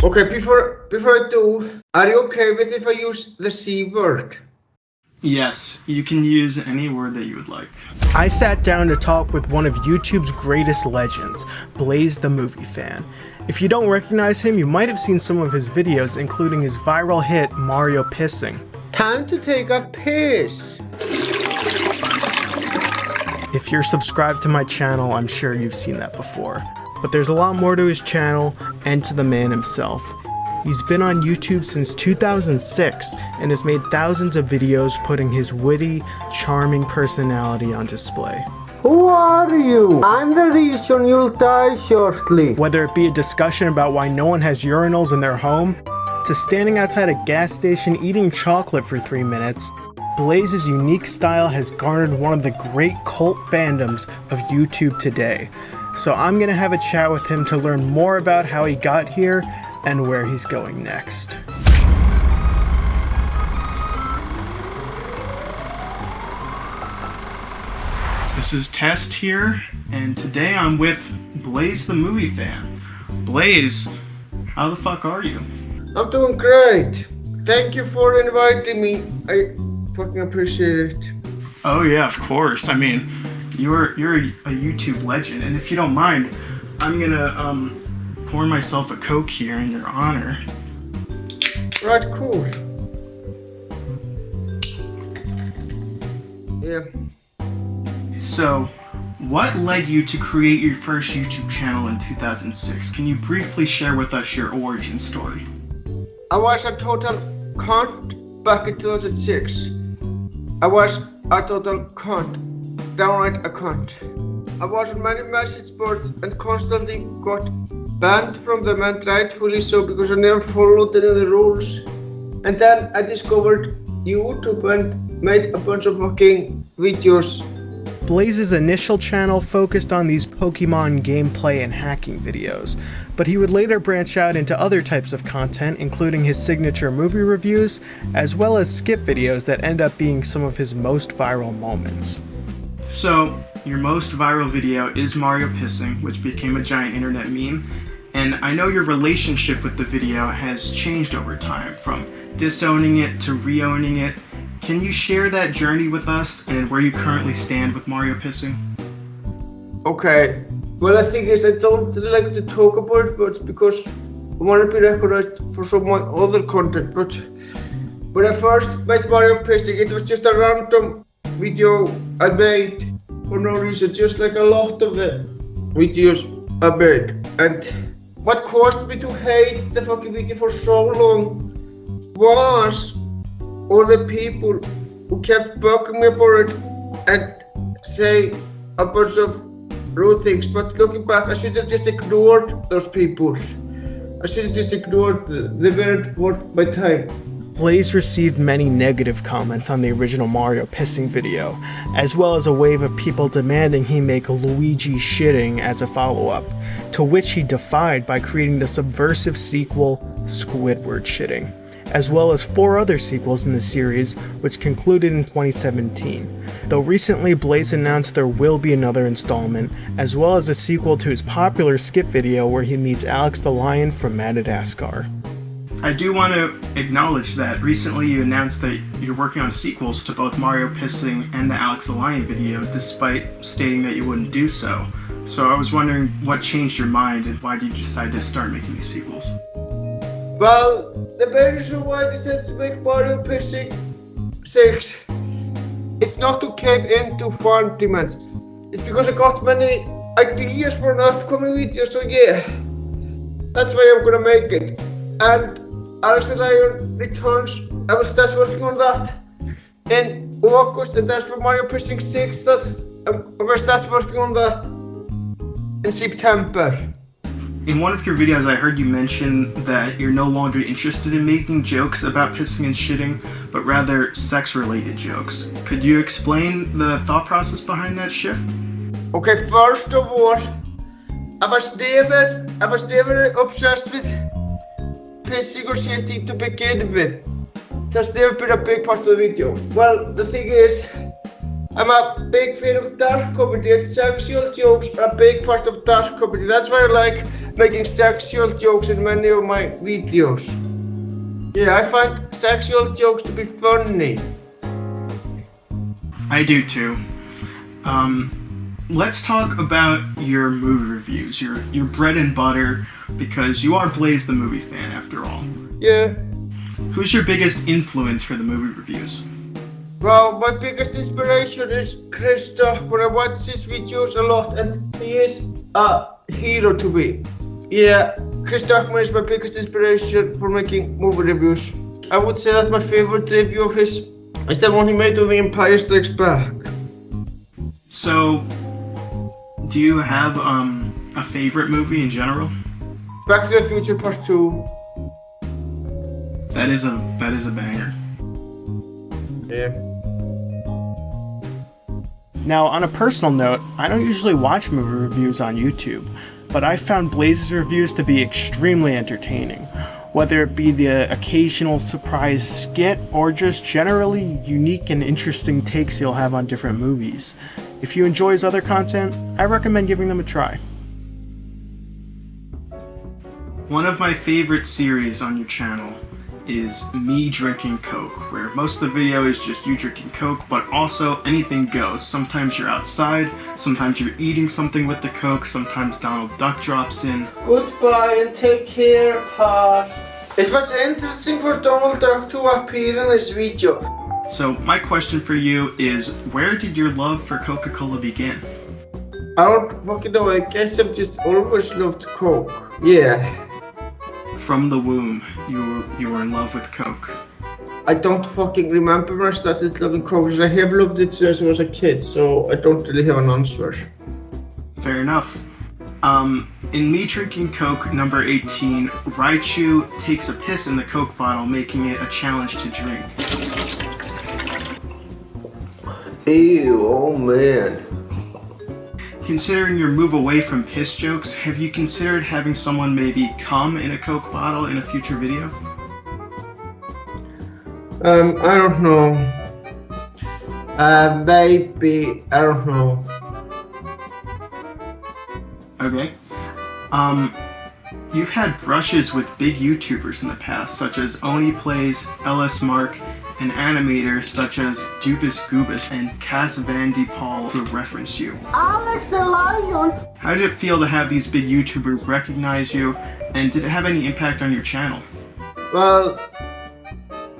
Okay, before I do, are you okay with if I use the C word? Yes, you can use any word that you would like. I sat down to talk with one of YouTube's greatest legends, Blaze the Movie Fan. If you don't recognize him, you might have seen some of his videos, including his viral hit, Mario Pissing. Time to take a piss. If you're subscribed to my channel, I'm sure you've seen that before. But there's a lot more to his channel and to the man himself. He's been on YouTube since 2006 and has made thousands of videos putting his witty, charming personality on display. Who are you? I'm the reason you'll die shortly. Whether it be a discussion about why no one has urinals in their home, to standing outside a gas station eating chocolate for 3 minutes, Blaze's unique style has garnered one of the great cult fandoms of YouTube today. So I'm gonna have a chat with him to learn more about how he got here and where he's going next. This is Test here, and today I'm with Blaze the Movie Fan. Blaze, how the fuck are you? I'm doing great. Thank you for inviting me. I fucking appreciate it. Oh yeah, of course. I mean, you're a YouTube legend, and if you don't mind, I'm gonna pour myself a Coke here in your honor. Right, cool. Yeah. So, what led you to create your first YouTube channel in 2006? Can you briefly share with us your origin story? I was a total cunt back in 2006. I was a total cunt. Downright a cunt. I was on many message boards and constantly got banned from them, and rightfully so, because I never followed any of the rules. And then I discovered YouTube and made a bunch of fucking videos. Blaze's initial channel focused on these Pokémon gameplay and hacking videos, but he would later branch out into other types of content, including his signature movie reviews, as well as skip videos that end up being some of his most viral moments. So, your most viral video is Mario Pissing, which became a giant internet meme, and I know your relationship with the video has changed over time, from disowning it to re-owning it. Can you share that journey with us and where you currently stand with Mario Pissing? Okay, well, I think is I don't really like to talk about it, but because I want to be recognized for some of my other content. But when I first made Mario Pissing, it was just a random video I made for no reason, just like a lot of the videos I made. And what caused me to hate the fucking video for so long was all the people who kept bugging me about it and say a bunch of rude things. But looking back, I should have just ignored those people. I should have just ignored them. They weren't worth my time. Blaze received many negative comments on the original Mario Pissing video, as well as a wave of people demanding he make Luigi Shitting as a follow-up, to which he defied by creating the subversive sequel Squidward Shitting, as well as 4 other sequels in the series, which concluded in 2017, though recently Blaze announced there will be another installment, as well as a sequel to his popular skip video where he meets Alex the Lion from Madagascar. I do want to acknowledge that recently you announced that you're working on sequels to both Mario Pissing and the Alex the Lion video, despite stating that you wouldn't do so. So I was wondering what changed your mind and why did you decide to start making these sequels? Well, the main reason why I decided to make Mario Pissing 6, it's not to cave into fan demands. It's because I got many ideas for an upcoming video, so yeah, that's why I'm gonna make it. And Alex the Lion returns. I will start working on that in August, and that's for Mario Pissing 6. I'm gonna start working on that in September. In one of your videos, I heard you mention that you're no longer interested in making jokes about pissing and shitting, but rather sex-related jokes. Could you explain the thought process behind that shift? Okay, first of all, I was never obsessed with pissing or shitting to begin with. That's never been a big part of the video. Well, the thing is, I'm a big fan of dark comedy, and sexual jokes are a big part of dark comedy. That's why I like making sexual jokes in many of my videos. Yeah, I find sexual jokes to be funny. I do too. Let's talk about your movie reviews, your bread and butter, because you are Blaze the movie fan after all. Yeah. Who's your biggest influence for the movie reviews? Well, my biggest inspiration is Chris Duckman. I watch his videos a lot and he is a hero to me. Yeah, Chris Duckman is my biggest inspiration for making movie reviews. I would say that my favorite review of his is the one he made on The Empire Strikes Back. So, do you have a favorite movie in general? Back to the Future Part 2. That is a banger. Yeah. Now, on a personal note, I don't usually watch movie reviews on YouTube, but I found Blaze's reviews to be extremely entertaining, whether it be the occasional surprise skit or just generally unique and interesting takes he'll have on different movies. If you enjoy his other content, I recommend giving them a try. One of my favorite series on your channel is me drinking Coke, where most of the video is just you drinking Coke, but also anything goes. Sometimes you're outside, sometimes you're eating something with the Coke, sometimes Donald Duck drops in. Goodbye and take care, Pa. It was interesting for Donald Duck to appear in this video. So my question for you is, where did your love for Coca-Cola begin? I don't fucking know, I guess I've just always loved Coke. Yeah. From the womb, you were in love with Coke. I don't fucking remember when I started loving Coke, because I have loved it since I was a kid, so I don't really have an answer. Fair enough. In Me Drinking Coke number 18, Raichu takes a piss in the Coke bottle, making it a challenge to drink. Ew, oh man. Considering your move away from piss jokes, have you considered having someone maybe come in a Coke bottle in a future video? I don't know. Maybe, I don't know. Okay. You've had brushes with big YouTubers in the past, such as Oni Plays, LS Mark, and animators such as Dubus Goobus and Cas Van De Paul to reference you. Alex the Lion! How did it feel to have these big YouTubers recognize you, and did it have any impact on your channel? Well,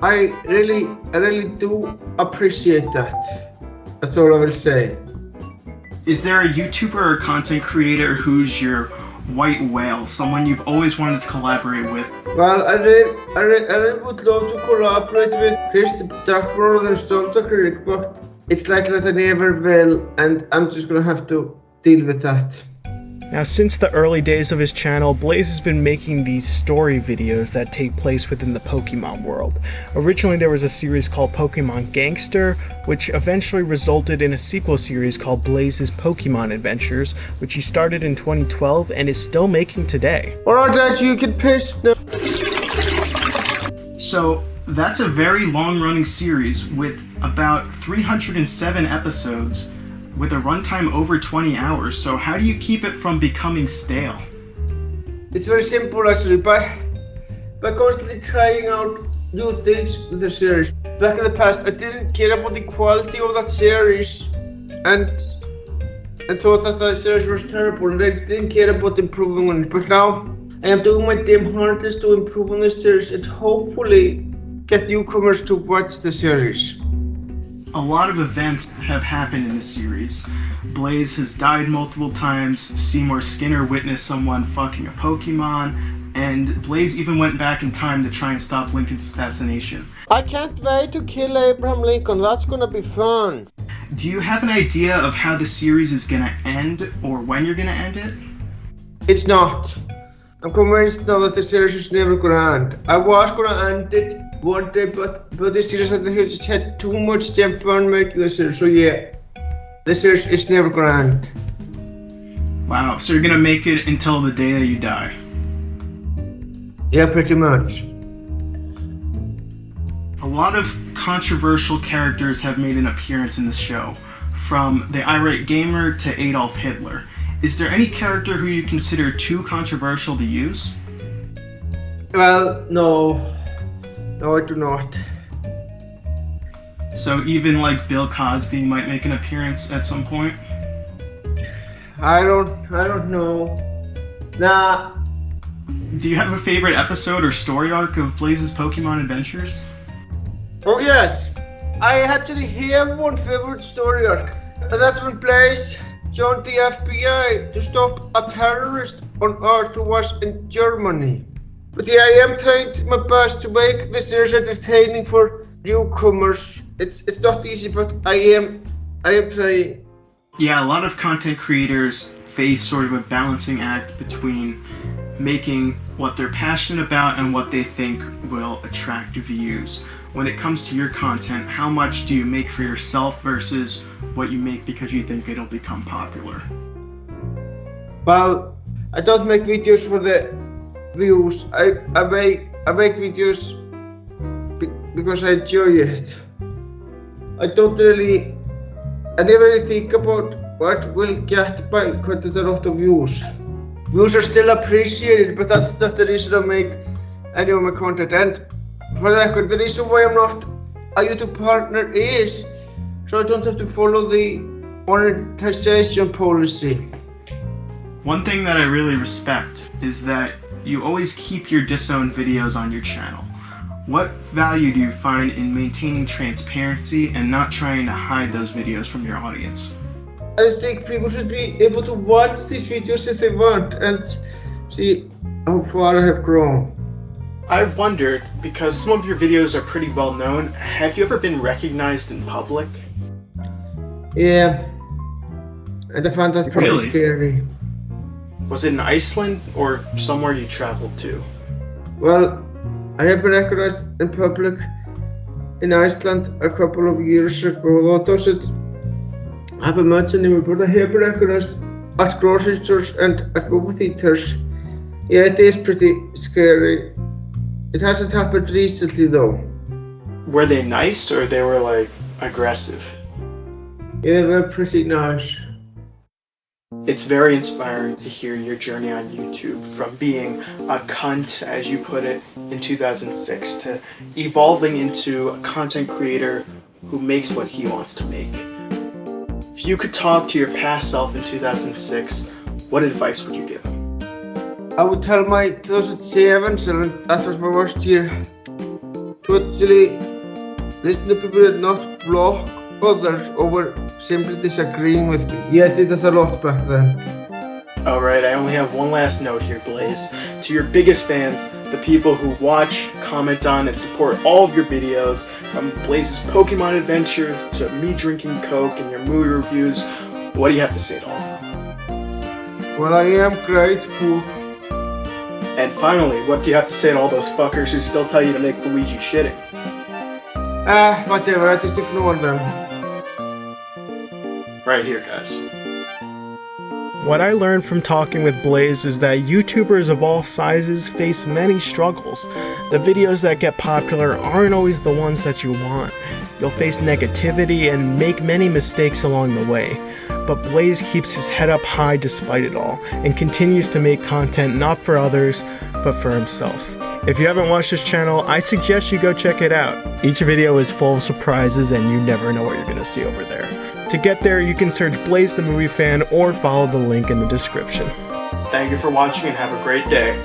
I really do appreciate that. That's all I will say. Is there a YouTuber or content creator who's your white whale, someone you've always wanted to collaborate with? Well, I really would love to collaborate with Chris Duckman and Stolter, but it's likely that I never will, and I'm just gonna have to deal with that. Now, since the early days of his channel, Blaze has been making these story videos that take place within the Pokemon world. Originally, there was a series called Pokemon Gangster, which eventually resulted in a sequel series called Blaze's Pokemon Adventures, which he started in 2012 and is still making today. Alright, you can piss now. So, that's a very long-running series with about 307 episodes, with a runtime over 20 hours, so how do you keep it from becoming stale? It's very simple actually, by constantly trying out new things with the series. Back in the past, I didn't care about the quality of that series and thought that the series was terrible, and I didn't care about improving on it. But now, I am doing my damn hardest to improve on this series and hopefully get newcomers to watch the series. A lot of events have happened in the series. Blaze has died multiple times, Seymour Skinner witnessed someone fucking a Pokemon, and Blaze even went back in time to try and stop Lincoln's assassination. I can't wait to kill Abraham Lincoln, that's gonna be fun. Do you have an idea of how the series is gonna end, or when you're gonna end it? It's not. I'm convinced now that the series is never gonna end. I was gonna end it one day, but this series, I just had too much damn fun making the series, so yeah. The series is never gonna end. Wow, so you're gonna make it until the day that you die? Yeah, pretty much. A lot of controversial characters have made an appearance in this show, from the irate gamer to Adolf Hitler. Is there any character who you consider too controversial to use? Well, no. No, I do not. So even like Bill Cosby might make an appearance at some point? I don't know. Nah. Do you have a favorite episode or story arc of Blaze's Pokemon adventures? Oh yes. I actually have one favorite story arc. And that's when Blaze joined the FBI to stop a terrorist on Earth who was in Germany. But yeah, I am trying my best to make this series entertaining for newcomers. It's not easy, but I am trying. Yeah, a lot of content creators face sort of a balancing act between making what they're passionate about and what they think will attract views. When it comes to your content, how much do you make for yourself versus what you make because you think it'll become popular? Well, I don't make videos for the views. I make videos because I enjoy it. I never really think about what will get by quite a lot of views. Views are still appreciated, but that's not the reason I make any of my content. And for the record, the reason why I'm not a YouTube partner is so I don't have to follow the monetization policy. One thing that I really respect is that you always keep your disowned videos on your channel. What value do you find in maintaining transparency and not trying to hide those videos from your audience? I just think people should be able to watch these videos if they want and see how far I have grown. I've wondered, because some of your videos are pretty well known, have you ever been recognized in public? Yeah, and I found that pretty Really? scary. Was it in Iceland or somewhere you traveled to? Well, I have been recognized in public in Iceland a couple of years ago. That doesn't happen much anymore, but I have been recognized at grocery stores and at movie theaters. Yeah, it is pretty scary. It hasn't happened recently though. Were they nice or they were like aggressive? Yeah, they're pretty nice. It's very inspiring to hear your journey on YouTube, from being a cunt, as you put it, in 2006, to evolving into a content creator who makes what he wants to make. If you could talk to your past self in 2006, what advice would you give him? I would tell my 2007 self that was my worst year to actually listen to people and not block others over simply disagreeing with me. Yeah, I did that a lot back then. Alright, I only have one last note here, Blaze. To your biggest fans, the people who watch, comment on, and support all of your videos, from Blaze's Pokemon adventures to me drinking Coke and your movie reviews, what do you have to say to all of them? Well, I am grateful. And finally, what do you have to say to all those fuckers who still tell you to make Luigi shitting? Whatever, I just ignore them. Right here, guys. What I learned from talking with Blaze is that YouTubers of all sizes face many struggles. The videos that get popular aren't always the ones that you want. You'll face negativity and make many mistakes along the way. But Blaze keeps his head up high despite it all, and continues to make content not for others, but for himself. If you haven't watched his channel, I suggest you go check it out. Each video is full of surprises and you never know what you're gonna see over there. To get there, you can search Blaze the Movie Fan or follow the link in the description. Thank you for watching and have a great day.